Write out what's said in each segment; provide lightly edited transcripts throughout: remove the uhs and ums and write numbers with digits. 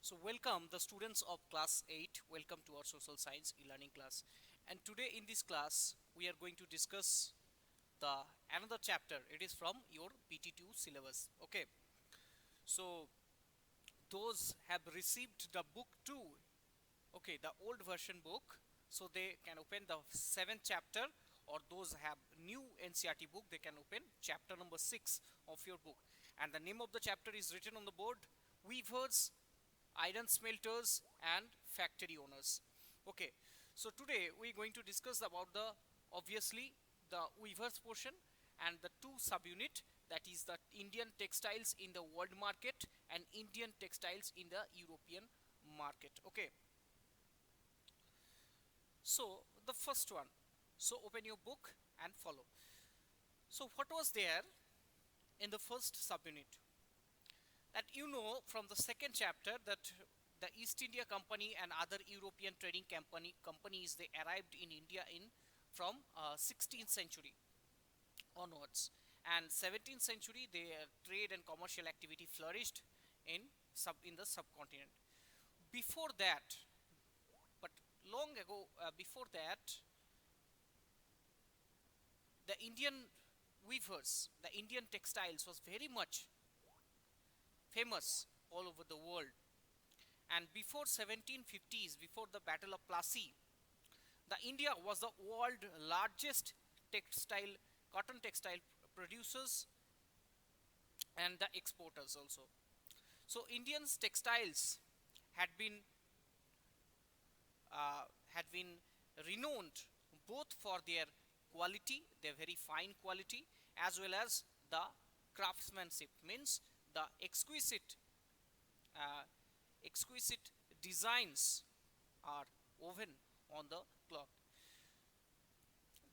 So welcome the students of class 8. Welcome to our social science e-learning class. And today in this class we are going to discuss the another chapter. It is from your PT2 syllabus. Okay. So those have received the book 2, okay, the old version book, so they can open the 7th chapter, or those have new NCERT book, they can open chapter number 6 of your book. And the name of the chapter is written on the board: Weavers, Iron Smelters and Factory Owners. Okay, so today we're going to discuss about the obviously the weavers portion and the two subunit, that is the Indian textiles in the world market and Indian textiles in the European market. Okay, so the first one, so open your book and follow. So what was there in the first subunit? That from the second chapter that the East India Company and other European trading companies, they arrived in India in from 16th century onwards, and 17th century their trade and commercial activity flourished in the subcontinent. Before that, but long ago, before that, the Indian weavers, the Indian textiles was very much famous all over the world. And before 1750s, before the Battle of Plassey, the India was the world largest textile, cotton textile producers and the exporters also. So Indians textiles had been had been renowned both for their quality, their very fine quality, as well as the craftsmanship, means the uh, exquisite designs are woven on the cloth.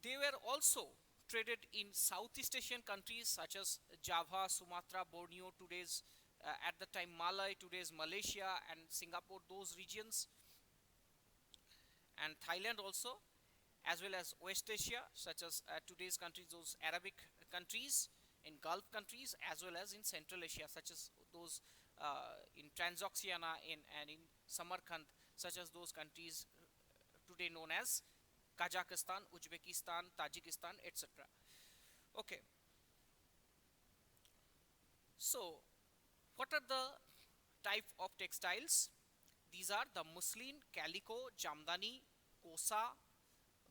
They were also traded in Southeast Asian countries such as Java, Sumatra, Borneo, today's at the time Malay, today's Malaysia and Singapore, those regions, and Thailand also, as well as West Asia, such as today's countries, those Arabic countries, in Gulf countries, as well as in Central Asia, such as those in Transoxiana and in Samarkand, such as those countries today known as Kazakhstan, Uzbekistan, Tajikistan, etc. Okay, so what are the type of textiles? These are the muslin, calico, jamdani, kosa,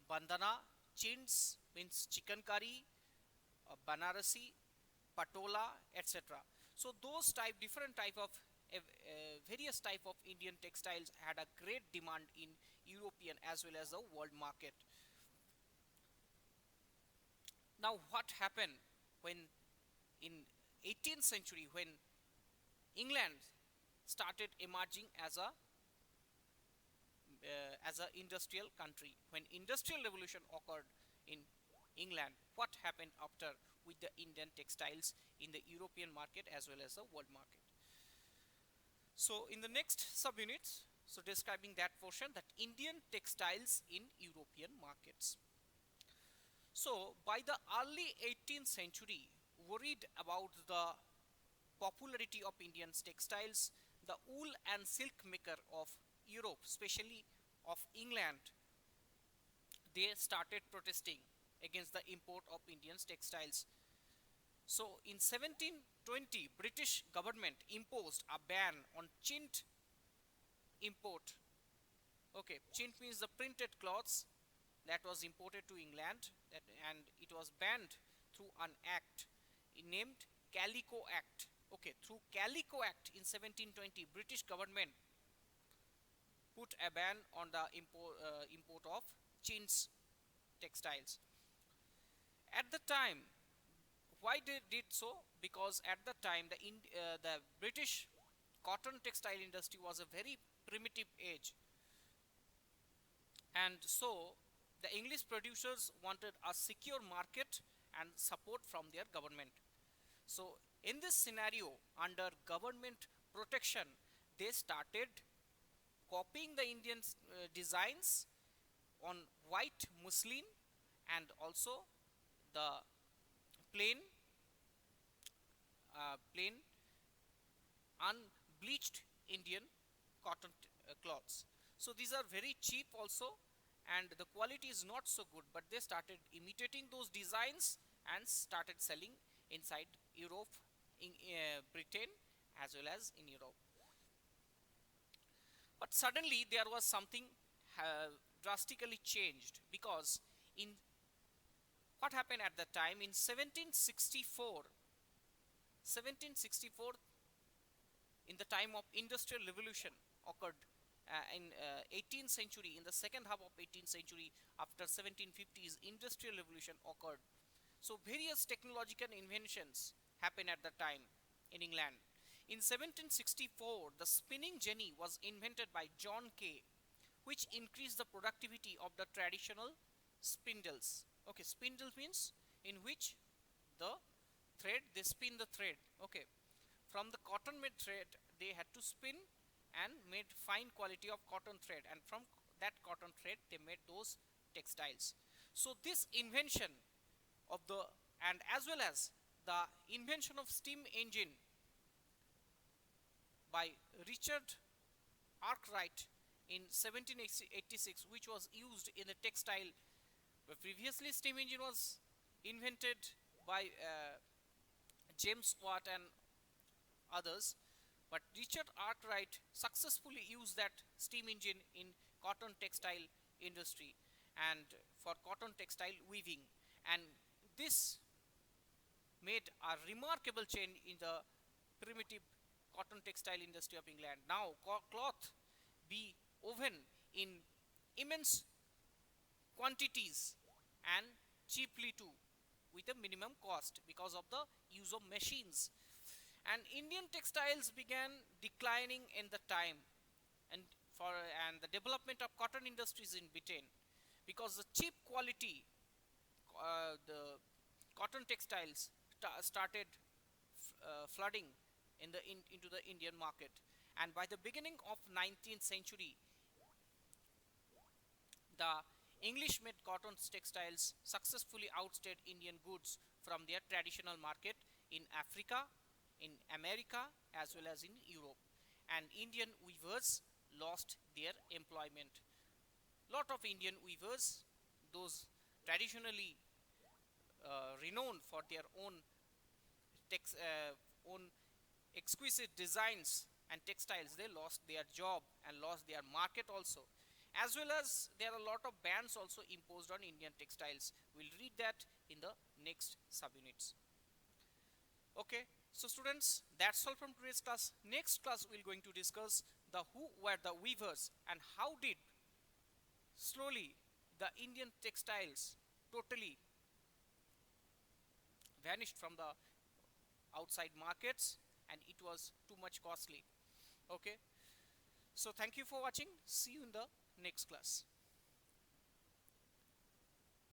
bandana, chintz means chicken curry, Banarasi, patola, etc. So those different type of various type of Indian textiles had a great demand in European as well as the world market. Now what happened when in 18th century, when England started emerging as a industrial country, when industrial revolution occurred in England, what happened after with the Indian textiles in the European market as well as the world market? So in the next subunits, so describing that portion, that Indian textiles in European markets. So by the early 18th century, worried about the popularity of Indian textiles, the wool and silk maker of Europe, especially of England, they started protesting against the import of Indian textiles. So in 1720, British government imposed a ban on chint import. Okay, chint means the printed cloths that was imported to England, and it was banned through an act named Calico Act. Okay, through Calico Act in 1720, British government put a ban on the import of chintz textiles. At the time, why they did so? Because at the time the British cotton textile industry was a very primitive age, and so the English producers wanted a secure market and support from their government. So in this scenario, under government protection, they started copying the Indian designs on white muslin and also the plain plain unbleached Indian cotton cloths. So these are very cheap also, and the quality is not so good, but they started imitating those designs and started selling inside Europe, in Britain as well as in Europe. But suddenly there was something drastically changed, because in what happened at that time in 1764, in the time of industrial revolution occurred in 18th century, in the second half of 18th century, after 1750s industrial revolution occurred. So various technological inventions happened at that time in England. In 1764, the spinning jenny was invented by John Kay, which increased the productivity of the traditional spindles. Okay, spindle means in which the thread, they spin the thread. Okay, from the cotton made thread they had to spin and made fine quality of cotton thread, and from that cotton thread they made those textiles. So this invention of the, and as well as the invention of steam engine by Richard Arkwright in 1786, which was used in the textile. But previously steam engine was invented by James Watt and others, but Richard Arkwright successfully used that steam engine in cotton textile industry and for cotton textile weaving, and this made a remarkable change in the primitive cotton textile industry of England. Now cloth be woven in immense quantities and cheaply too, with a minimum cost because of the use of machines. And Indian textiles began declining in the time, and the development of cotton industries in Britain, because the cheap quality the cotton textiles started flooding into the Indian market. And by the beginning of 19th century, the English made cotton textiles successfully outstayed Indian goods from their traditional market in Africa, in America as well as in Europe, and Indian weavers lost their employment. Lot of Indian weavers, those traditionally renowned for their own exquisite designs and textiles, they lost their job and lost their market also. As well as there are a lot of bans also imposed on Indian textiles. We'll read that in the next subunits. Okay, so students, that's all from today's class. Next class we're going to discuss the who were the weavers and how did slowly the Indian textiles totally vanished from the outside markets, and it was too much costly. Okay, so thank you for watching. See you in the next class.